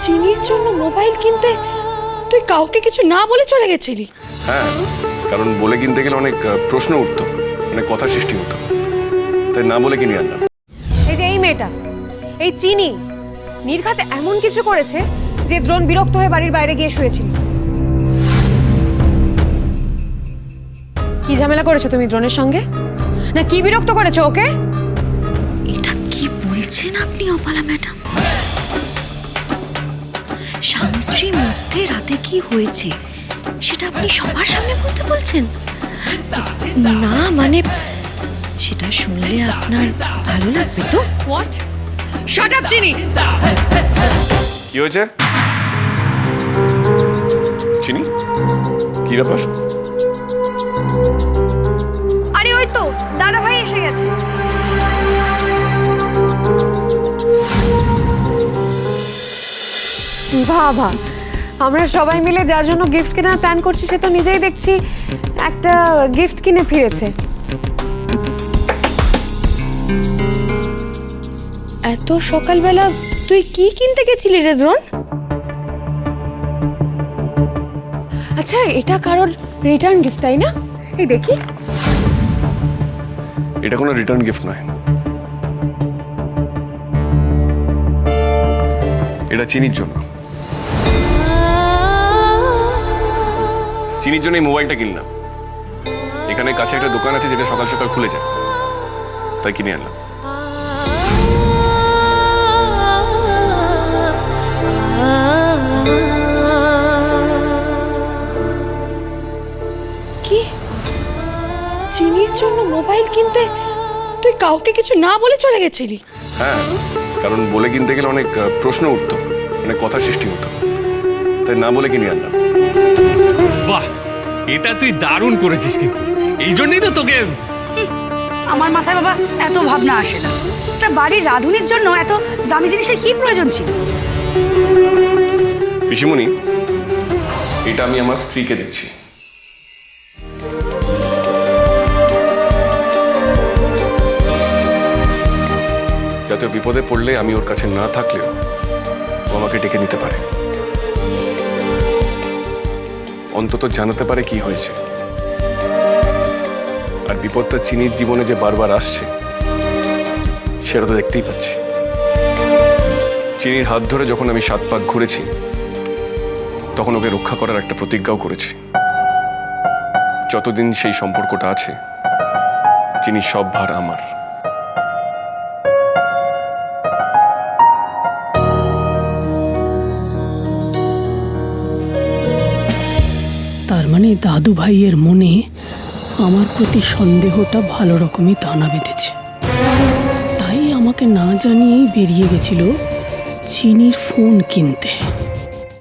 চিনির জন্য মোবাইল কিনতে তুই কাউকে কিছু না বলে চলে গেছিলি? হ্যাঁ, কারণ বলে কিনতে গেলে অনেক প্রশ্ন উঠতো, অনেক কথা সৃষ্টি হতো, তাই না বলে কিনে আনলাম। এই যে এই মেয়েটা, এই চিনি নির্ঘাত এমন কিছু করেছে যে দ্রোণ বিরক্ত হয়ে বাড়ির বাইরে গিয়ে শুয়েছিল। কি ঝামেলা করেছো তুমি দ্রোণের সঙ্গে? না কি বিরক্ত করেছো ওকে? এটা কি বলছেন আপনি অপালা ম্যাডাম? স্বামী স্ত্রীর মধ্যে রাতে কি হয়েছে সেটা আপনি সবার সামনে বলতে বলছেন? না মানে সেটা শুনলে আপনার ভালো লাগবে তো? হোয়াট? শাট আপ চিনি! কি হয়েছে চিনি? কি ব্যাপার? আরে ওই তো দাদা ভাই এসে গেছে। বাবা, আমরা সবাই মিলে যার জন্য গিফট কেনার প্ল্যান করছি সে তো নিজেই দেখছি একটা গিফট কিনে ফিরেছে। এত সকালবেলা তুই কি কিনতে গেছিলি রে দ্রোণ? আচ্ছা, এটা কারোর রিটার্ন গিফট তাই না? এই দেখি। এটা কোনো রিটার্ন গিফট নয়, এটা চিনির জন্য। চিনির জন্য এই মোবাইলটা কিনলাম। এখানে কাছে একটা দোকান আছে যেটা সকাল সকাল খুলে যায়, তাই কিনে আনলাম। কি চিনির জন্য মোবাইল কিনতে তুই কাউকে কিছু না বলে চলে গেছিলি? হ্যাঁ, কারণ বলে কিনতে গেলে অনেক প্রশ্ন উঠতো, অনেক কথা সৃষ্টি হতো, তাই না বলে কিনে আনলাম। বাহ, এটা তুই দারুণ করেছিস, কিন্তু এই জন্যই তো তোকে। আমার মাথায় বাবা এত ভাবনা আসে না। একটা বাড়ির রাঁধুনির জন্য এত দামি জিনিসের কি প্রয়োজন ছিল? পিসিমণি, এটা আমি আমার স্ত্রীকে দিচ্ছি। যাতে বিপদে পড়লে আমি ওর কাছে না থাকলেও ও আমাকে ডেকে নিতে পারে, অন্তত জানাতে পারে কি হয়েছে। আর বিপদটা চিনির জীবনে যে বারবার আসছে সেটা তো দেখতেই পাচ্ছি। চিনির হাত ধরে যখন আমি 7 পাক ঘুরেছি তখন ওকে রক্ষা করার একটা প্রতিজ্ঞাও করেছি। যতদিন সেই সম্পর্কটা আছে চিনির সব ভার আমার। তার মানে দাদু ভাইয়ের মনে আমার প্রতি সন্দেহটা ভালো রকমই দানা বেঁধেছে, তাই আমাকে না জানিয়েই বেরিয়ে গেছিল চিনির ফোন কিনতে।